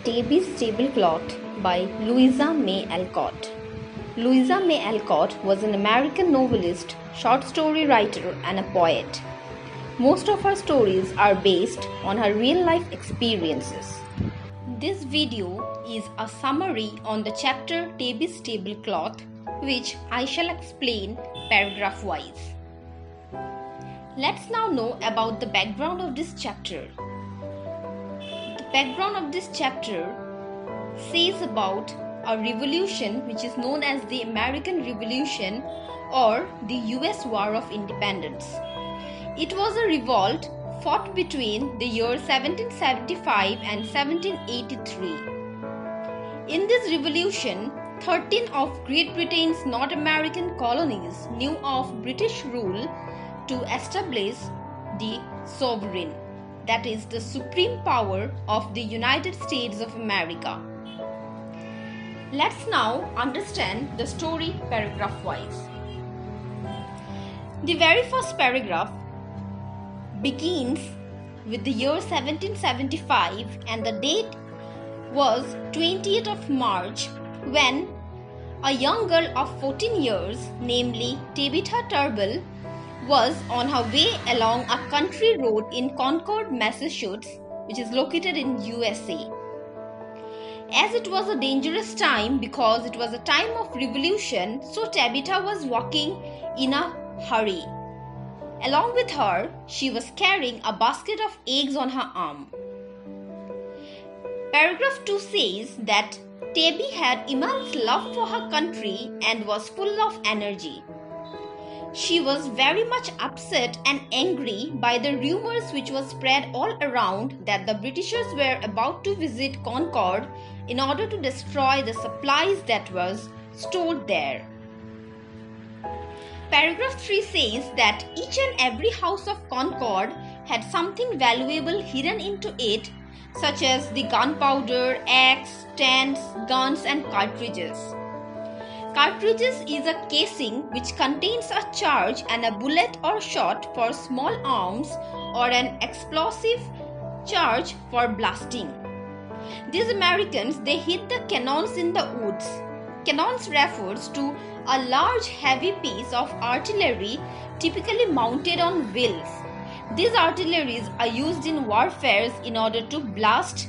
Tabby's Tablecloth by Louisa May Alcott. Louisa May Alcott was an American novelist, short story writer, and a poet. Most of her stories are based on her real-life experiences. This video is a summary on the chapter Tabby's Tablecloth, which I shall explain paragraph-wise. Let's now know about the background of this chapter. Background of this chapter says about a revolution which is known as the American Revolution or the US War of Independence. It was a revolt fought between the years 1775 and 1783. In this revolution, 13 of Great Britain's North American colonies knew of British rule to establish the sovereign, that is the supreme power of the United States of America. Let's now understand the story paragraph-wise. The very first paragraph begins with the year 1775 and the date was 20th of March when a young girl of 14 years, namely Tabitha Turble, was on her way along a country road in Concord, Massachusetts, which is located in USA. As it was a dangerous time because it was a time of revolution, so Tabitha was walking in a hurry. Along with her, she was carrying a basket of eggs on her arm. Paragraph 2 says that Tabby had immense love for her country and was full of energy. She was very much upset and angry by the rumors which was spread all around that the Britishers were about to visit Concord in order to destroy the supplies that was stored there. Paragraph 3 says that each and every house of Concord had something valuable hidden into it, such as the gunpowder, axe, tents, guns and cartridges. Cartridges is a casing which contains a charge and a bullet or shot for small arms or an explosive charge for blasting. These Americans, they hid the cannons in the woods. Cannons refers to a large heavy piece of artillery typically mounted on wheels. These artilleries are used in warfare in order to blast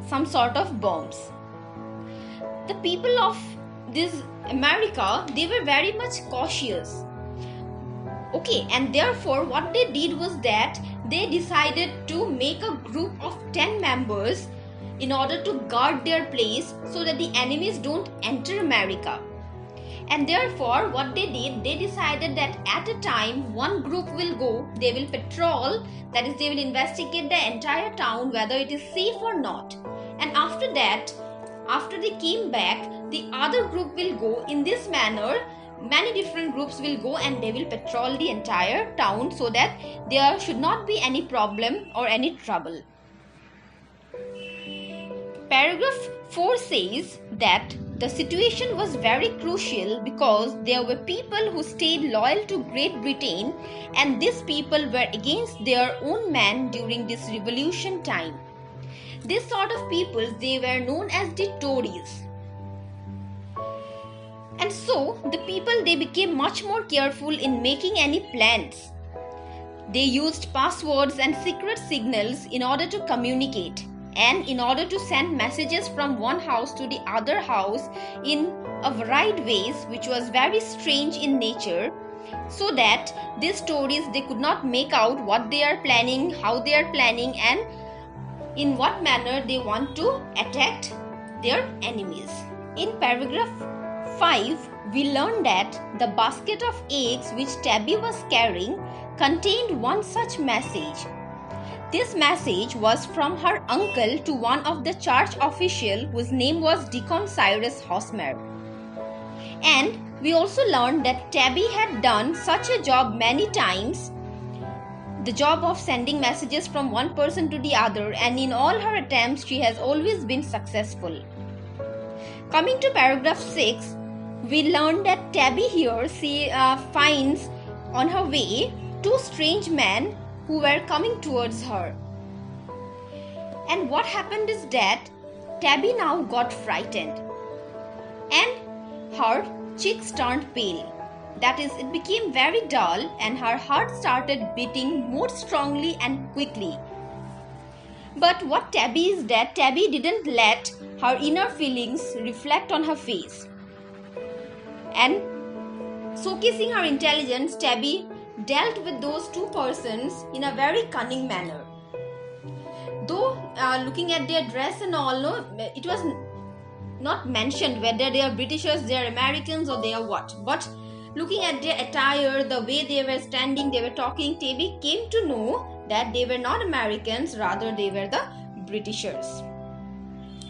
some sort of bombs. The people of this America, they were very much cautious. Okay, and therefore what they did was that they decided to make a group of 10 members in order to guard their place so that the enemies don't enter America. And therefore what they did, they decided that at a time one group will go, they will patrol, that is they will investigate the entire town whether it is safe or not. And after that, after they came back, the other group will go. In this manner, many different groups will go and they will patrol the entire town so that there should not be any problem or any trouble. Paragraph 4 says that the situation was very crucial because there were people who stayed loyal to Great Britain and these people were against their own men during this revolution time. This sort of people, they were known as the Tories. And so the people, they became much more careful in making any plans. They used passwords and secret signals in order to communicate and in order to send messages from one house to the other house in a variety of ways which was very strange in nature, so that these Tories, they could not make out what they are planning, how they are planning and in what manner they want to attack their enemies. In paragraph 5, we learned that the basket of eggs which Tabby was carrying contained one such message. This message was from her uncle to one of the church officials whose name was Deacon Cyrus Hosmer. And we also learned that Tabby had done such a job many times, the job of sending messages from one person to the other, and in all her attempts she has always been successful. Coming to paragraph 6, we learned that Tabby here finds on her way two strange men who were coming towards her. And what happened is that Tabby now got frightened and her cheeks turned pale. That is, it became very dull and her heart started beating more strongly and quickly. But what Tabby is that Tabby didn't let her inner feelings reflect on her face. And showcasing her intelligence, Tabby dealt with those two persons in a very cunning manner. Though looking at their dress and all, it was not mentioned whether they are Britishers, they are Americans, or they are what. But looking at their attire, the way they were standing, they were talking, Tabby came to know that they were not Americans, rather they were the Britishers.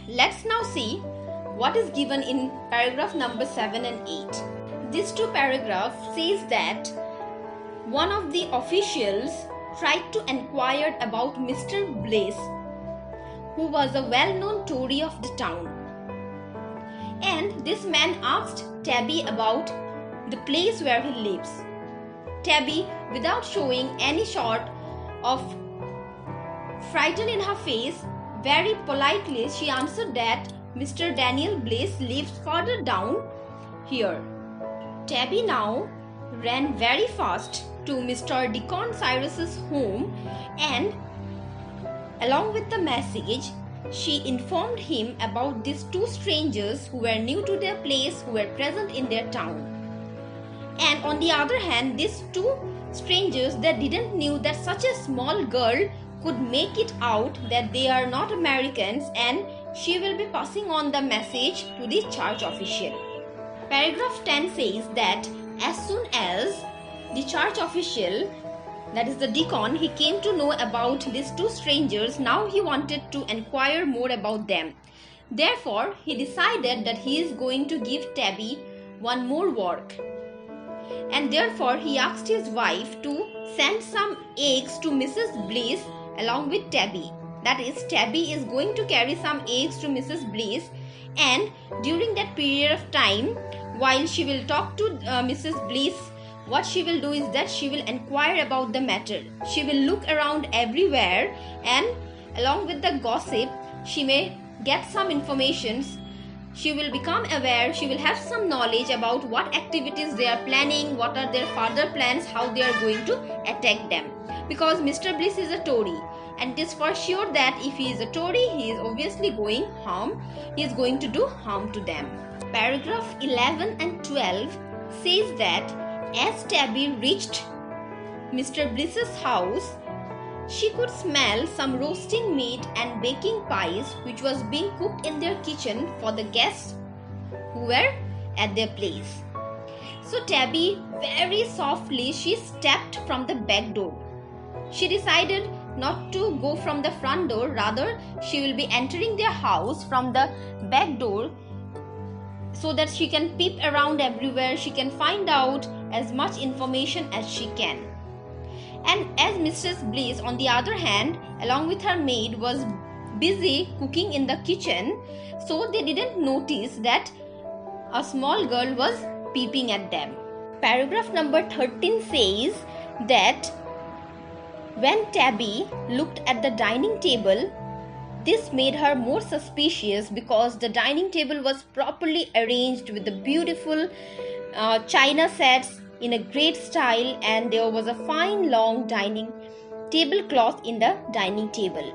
Let's now see what is given in paragraph number 7 and 8. These two paragraphs says that one of the officials tried to inquire about Mr. Bliss, who was a well-known Tory of the town. And this man asked Tabby about the place where he lives. Tabby, without showing any sort of frighten in her face, very politely she answered that Mr. Daniel Bliss lives further down here. Tabby now ran very fast to Mr. Deacon Cyrus's home, and along with the message, she informed him about these two strangers who were new to their place, who were present in their town. And on the other hand, these two strangers that didn't knew that such a small girl could make it out that they are not Americans, and she will be passing on the message to the church official. Paragraph 10 says that as soon as the church official, that is the deacon, he came to know about these two strangers, now he wanted to inquire more about them. Therefore, he decided that he is going to give Tabby one more work. And therefore, he asked his wife to send some eggs to Mrs. Bliss along with Tabby. That is, Tabby is going to carry some eggs to Mrs. Bliss, and during that period of time, while she will talk to Mrs. Bliss, what she will do is that she will inquire about the matter. She will look around everywhere, and along with the gossip, she may get some informations. She will become aware, she will have some knowledge about what activities they are planning, what are their further plans, how they are going to attack them. Because Mr. Bliss is a Tory, and it is for sure that if he is a Tory, he is obviously going to do harm to them. Paragraph 11 and 12 says that as Tabby reached Mr. Bliss's house, she could smell some roasting meat and baking pies which was being cooked in their kitchen for the guests who were at their place. So Tabby, very softly, she stepped from the back door. She decided not to go from the front door, rather she will be entering their house from the back door, so that she can peep around everywhere, she can find out as much information as she can. And as Mrs. Bliss, on the other hand, along with her maid, was busy cooking in the kitchen, so they didn't notice that a small girl was peeping at them. Paragraph number 13 says that when Tabby looked at the dining table, this made her more suspicious because the dining table was properly arranged with the beautiful china sets in a great style, and there was a fine long dining tablecloth in the dining table.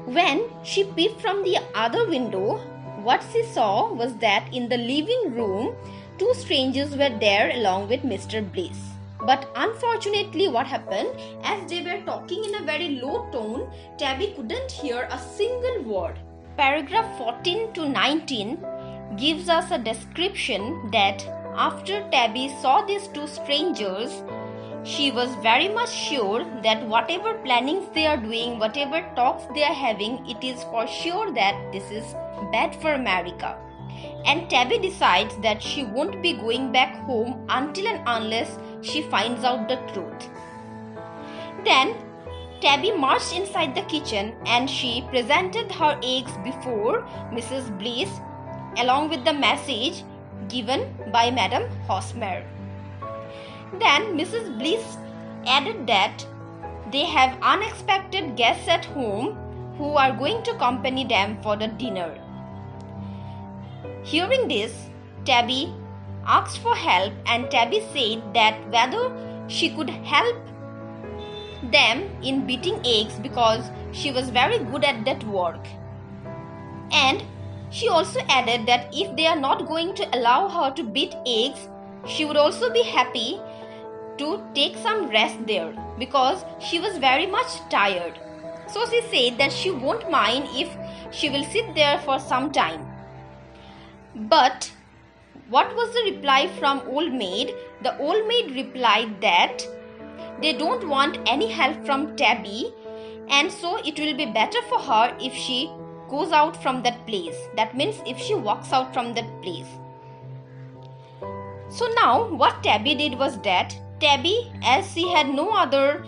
When she peeped from the other window, what she saw was that in the living room, two strangers were there along with Mr. Bliss. But unfortunately, what happened, as they were talking in a very low tone, Tabby couldn't hear a single word. Paragraph 14 to 19 gives us a description that after Tabby saw these two strangers, she was very much sure that whatever plannings they are doing, whatever talks they are having, it is for sure that this is bad for America. And Tabby decides that she won't be going back home until and unless she finds out the truth. Then Tabby marched inside the kitchen and she presented her eggs before Mrs. Bliss along with the message given by Madam Hosmer. Then Mrs. Bliss added that they have unexpected guests at home who are going to accompany them for the dinner. Hearing this, Tabby asked for help, and Tabby said that whether she could help them in beating eggs because she was very good at that work. And she also added that if they are not going to allow her to beat eggs, she would also be happy to take some rest there because she was very much tired. So she said that she won't mind if she will sit there for some time. But what was the reply from old maid? The old maid replied that they don't want any help from Tabby, and so it will be better for her if she goes out from that place. That means if she walks out from that place. So now what Tabby did was that Tabby, as she had no other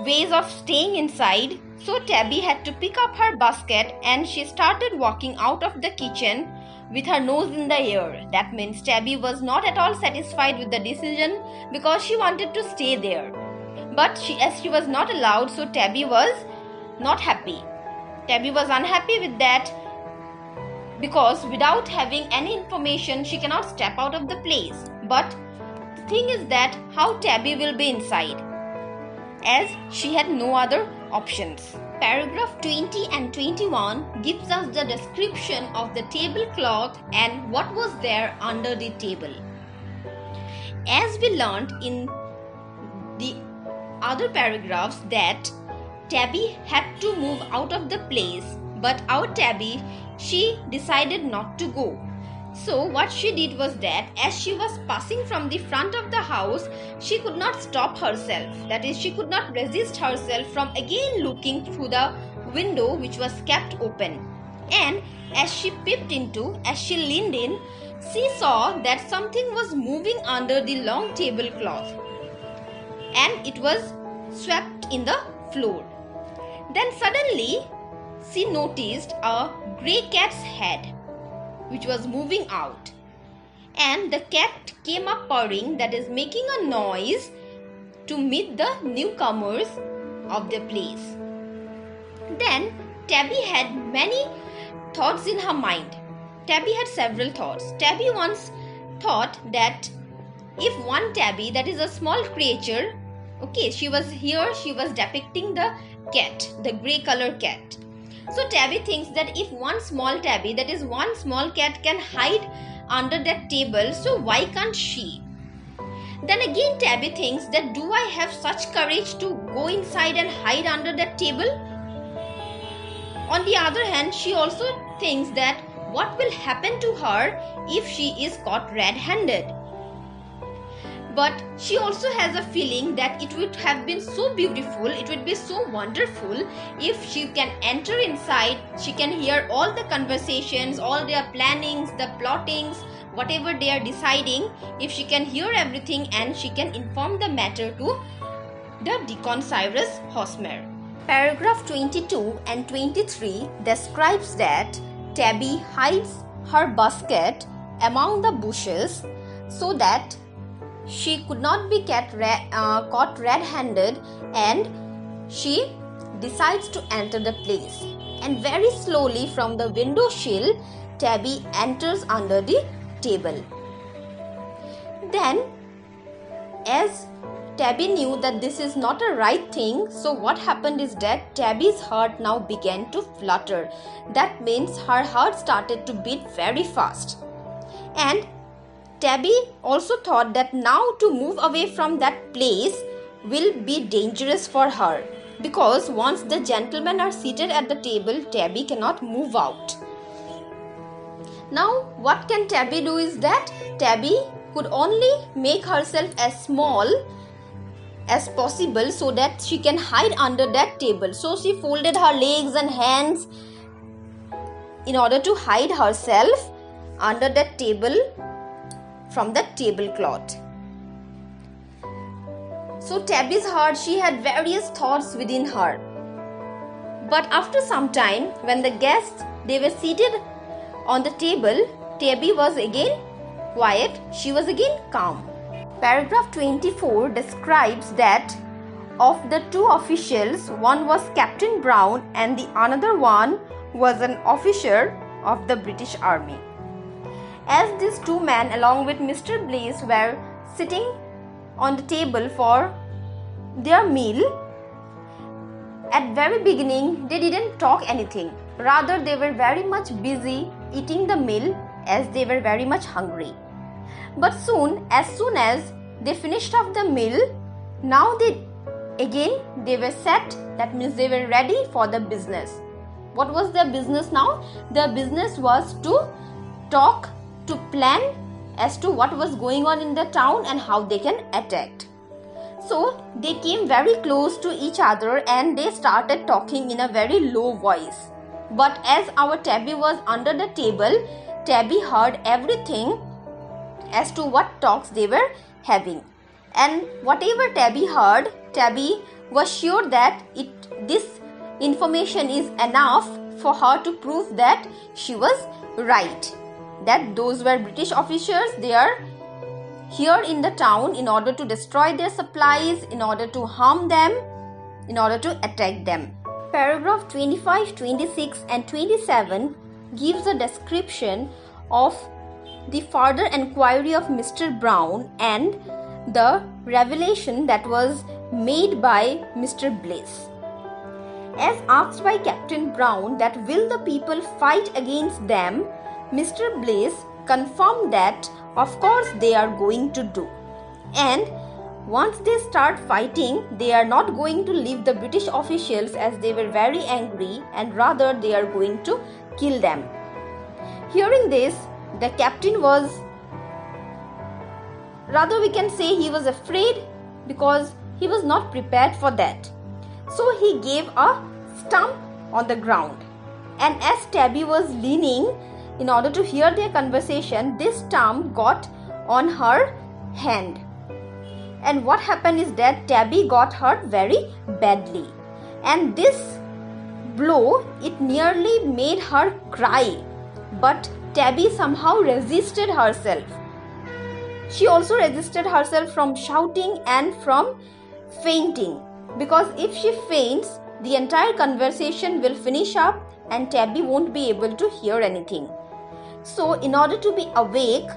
ways of staying inside, so Tabby had to pick up her basket and she started walking out of the kitchen with her nose in the air. That means Tabby was not at all satisfied with the decision because she wanted to stay there. But as she was not allowed, so Tabby was not happy. Tabby was unhappy with that because without having any information, she cannot step out of the place. But the thing is that how Tabby will be inside, as she had no other options. Paragraph 20 and 21 gives us the description of the tablecloth and what was there under the table. As we learned in the other paragraphs that Tabby had to move out of the place, but our Tabby, she decided not to go. So what she did was that as she was passing from the front of the house, she could not stop herself. That is, she could not resist herself from again looking through the window which was kept open. And as she peeped into, as she leaned in, she saw that something was moving under the long tablecloth, and it was swept in the floor. Then suddenly she noticed a grey cat's head which was moving out, and the cat came up purring, that is making a noise to meet the newcomers of the place. Then Tabby had many thoughts in her mind. Tabby had several thoughts. Tabby once thought that if one Tabby, that is a small creature, okay, she was depicting the cat, the grey color cat. So Tabby thinks that if one small Tabby, that is one small cat, can hide under that table, so why can't she? Then again Tabby thinks that do I have such courage to go inside and hide under that table? On the other hand, she also thinks that what will happen to her if she is caught red-handed? But she also has a feeling that it would have been so beautiful, it would be so wonderful if she can enter inside, she can hear all the conversations, all their plannings, the plottings, whatever they are deciding, if she can hear everything and she can inform the matter to the Deacon Cyrus Hosmer. Paragraph 22 and 23 describes that Tabby hides her basket among the bushes so that she could not be caught red-handed, and she decides to enter the place. And very slowly from the window sill, Tabby enters under the table. Then, as Tabby knew that this is not a right thing, so what happened is that Tabby's heart now began to flutter. That means her heart started to beat very fast. And Tabby also thought that now to move away from that place will be dangerous for her, because once the gentlemen are seated at the table, Tabby cannot move out. Now what can Tabby do is that Tabby could only make herself as small as possible so that she can hide under that table. So she folded her legs and hands in order to hide herself under that table from the tablecloth. So Tabby's heart, she had various thoughts within her. But after some time, when the guests, they were seated on the table, Tabby was again quiet, she was again calm. Paragraph 24 describes that of the two officials, one was Captain Brown and the another one was an officer of the British Army. As these two men along with Mr. Bliss were sitting on the table for their meal, at very beginning they didn't talk anything. Rather, they were very much busy eating the meal as they were very much hungry. But as soon as they finished off the meal, now they were set. That means they were ready for the business. What was their business now? Their business was to talk, to plan as to what was going on in the town and how they can attack. So they came very close to each other and they started talking in a very low voice. But as our Tabby was under the table, Tabby heard everything as to what talks they were having. And whatever Tabby heard, Tabby was sure that this information is enough for her to prove that she was right. That those were British officers. They are here in the town in order to destroy their supplies, in order to harm them, in order to attack them. Paragraph 25, 26 and 27 gives a description of the further inquiry of Mr. Brown and the revelation that was made by Mr. Bliss. As asked by Captain Brown that will the people fight against them, Mr. Bliss confirmed that of course they are going to do. And once they start fighting, they are not going to leave the British officials as they were very angry, and rather they are going to kill them. Hearing this, the captain was, rather we can say he was afraid because he was not prepared for that. So he gave a stump on the ground, and as Tabby was leaning in order to hear their conversation, this stump got on her hand. And what happened is that Tabby got hurt very badly. And this blow, it nearly made her cry. But Tabby somehow resisted herself. She also resisted herself from shouting and from fainting. Because if she faints, the entire conversation will finish up and Tabby won't be able to hear anything. So in order to be awake,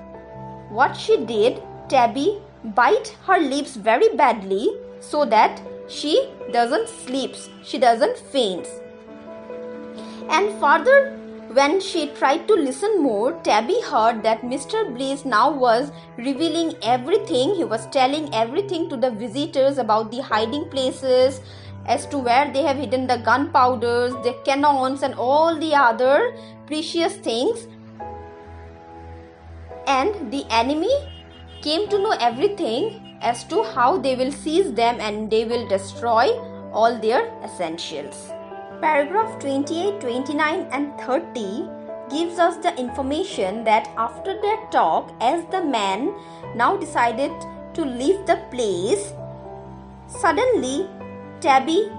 what she did, Tabby bite her lips very badly so that she doesn't sleep, she doesn't faint. And further, when she tried to listen more, Tabby heard that Mr. Bliss now was revealing everything. He was telling everything to the visitors about the hiding places, as to where they have hidden the gunpowders, the cannons and all the other precious things. And the enemy came to know everything as to how they will seize them and they will destroy all their essentials. Paragraph 28, 29 and 30 gives us the information that after their talk, as the man now decided to leave the place, suddenly Tabby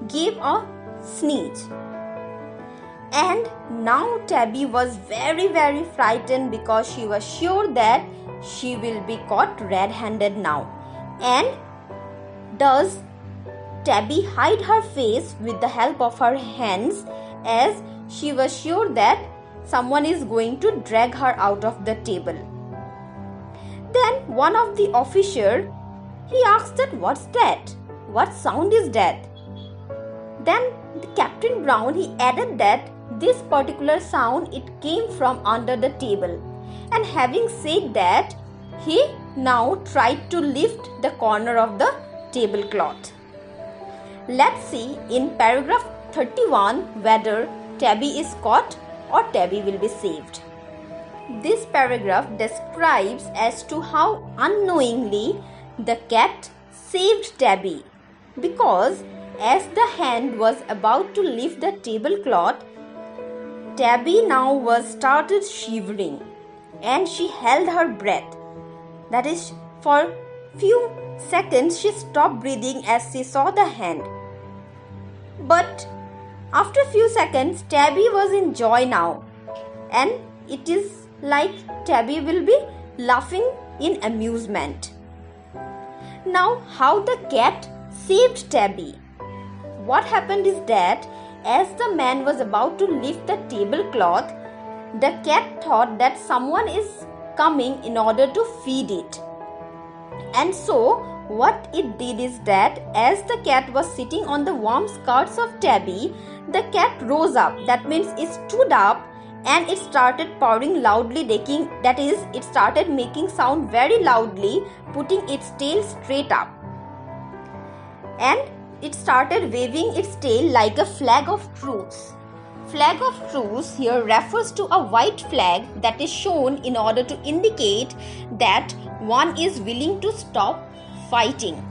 gave a sneeze. And now Tabby was very frightened because she was sure that she will be caught red-handed now. And thus Tabby hid her face with the help of her hands, as she was sure that someone is going to drag her out of the table. Then one of the officers, he asked that what's that? What sound is that? Then the Captain Brown, he added that this particular sound, it came from under the table. And having said that, he now tried to lift the corner of the tablecloth. Let's see in paragraph 31 whether Tabby is caught or Tabby will be saved. This paragraph describes as to how unknowingly the cat saved Tabby, because as the hand was about to lift the tablecloth, Tabby now was started shivering and she held her breath. That is, for few seconds she stopped breathing as she saw the hand. But after a few seconds, Tabby was in joy now, and it is like Tabby will be laughing in amusement. Now, how the cat saved Tabby. What happened is that as the man was about to lift the tablecloth, the cat thought that someone is coming in order to feed it. And so what it did is that as the cat was sitting on the warm skirts of Tabby, the cat rose up. That means it stood up and it started purring loudly, it started making sound very loudly, putting its tail straight up. And it started waving its tail like a flag of truce. Flag of truce here refers to a white flag that is shown in order to indicate that one is willing to stop fighting.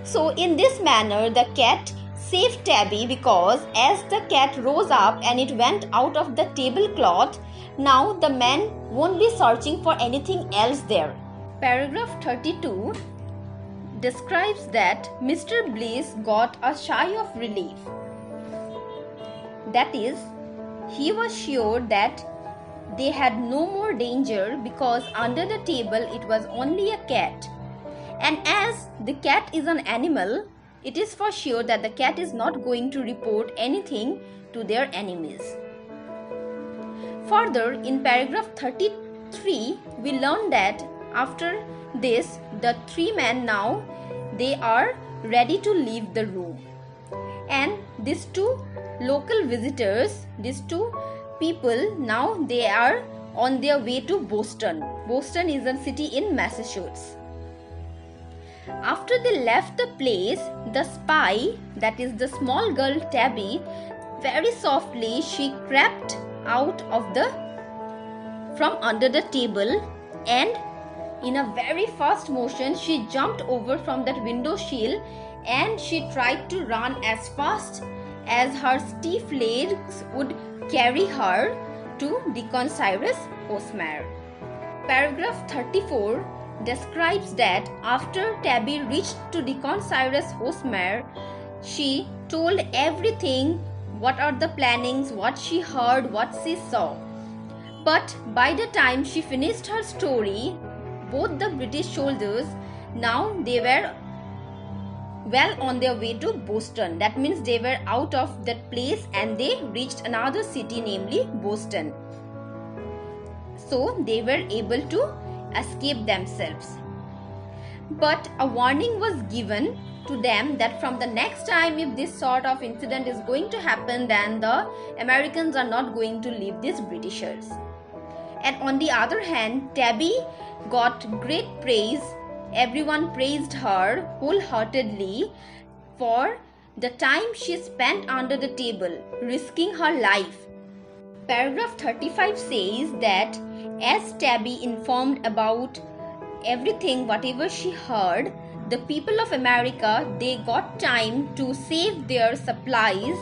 So in this manner the cat saved Tabby, because as the cat rose up and it went out of the tablecloth, now the man won't be searching for anything else there. Paragraph 32 describes that Mr. Bliss got a sigh of relief. That is, he was sure that they had no more danger, because under the table it was only a cat. And as the cat is an animal, it is for sure that the cat is not going to report anything to their enemies. Further, in paragraph 33, we learn that after this, the three men now, they are ready to leave the room. And these two local visitors, these two people, now they are on their way to Boston. Boston is a city in Massachusetts. After they left the place, the spy, that is the small girl Tabby, very softly she crept out from under the table, and in a very fast motion she jumped over from that window sill, and she tried to run as fast as her stiff legs would carry her to Deacon Cyrus Postmark. Paragraph 34 describes that after Tabby reached to Deacon Cyrus Postmark, she told everything, what are the plannings, what she heard, what she saw. But by the time she finished her story, both the British soldiers, now they were well on their way to Boston. That means they were out of that place and they reached another city, namely Boston. So they were able to escape themselves. But a warning was given to them that from the next time if this sort of incident is going to happen, then the Americans are not going to leave these Britishers. And on the other hand, Tabby got great praise. Everyone praised her wholeheartedly for the time she spent under the table, risking her life. Paragraph 35 says that as Tabby informed about everything, whatever she heard, the people of America, they got time to save their supplies,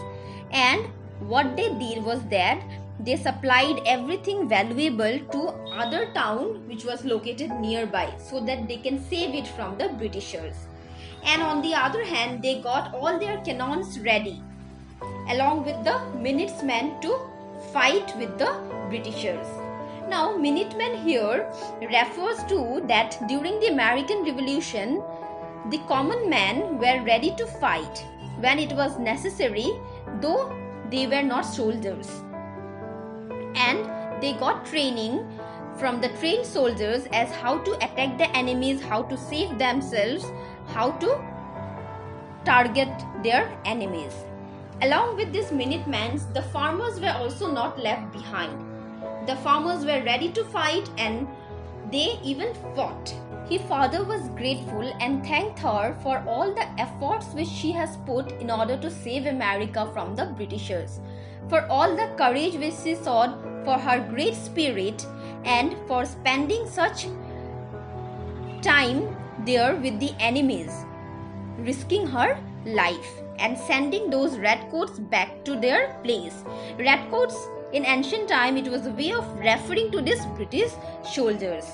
and what they did was that they supplied everything valuable to other town which was located nearby, so that they can save it from the Britishers. And on the other hand, they got all their cannons ready along with the Minutemen to fight with the Britishers. Now, Minutemen here refers to that during the American Revolution, the common men were ready to fight when it was necessary, though they were not soldiers. And they got training from the trained soldiers as how to attack the enemies, how to save themselves, how to target their enemies. Along with these Minutemen, the farmers were also not left behind. The farmers were ready to fight and they even fought. His father was grateful and thanked her for all the efforts which she has put in order to save America from the Britishers, for all the courage which she showed, for her great spirit, and for spending such time there with the enemies, risking her life and sending those Radcoats back to their place. Radcoats in ancient time, it was a way of referring to these British soldiers.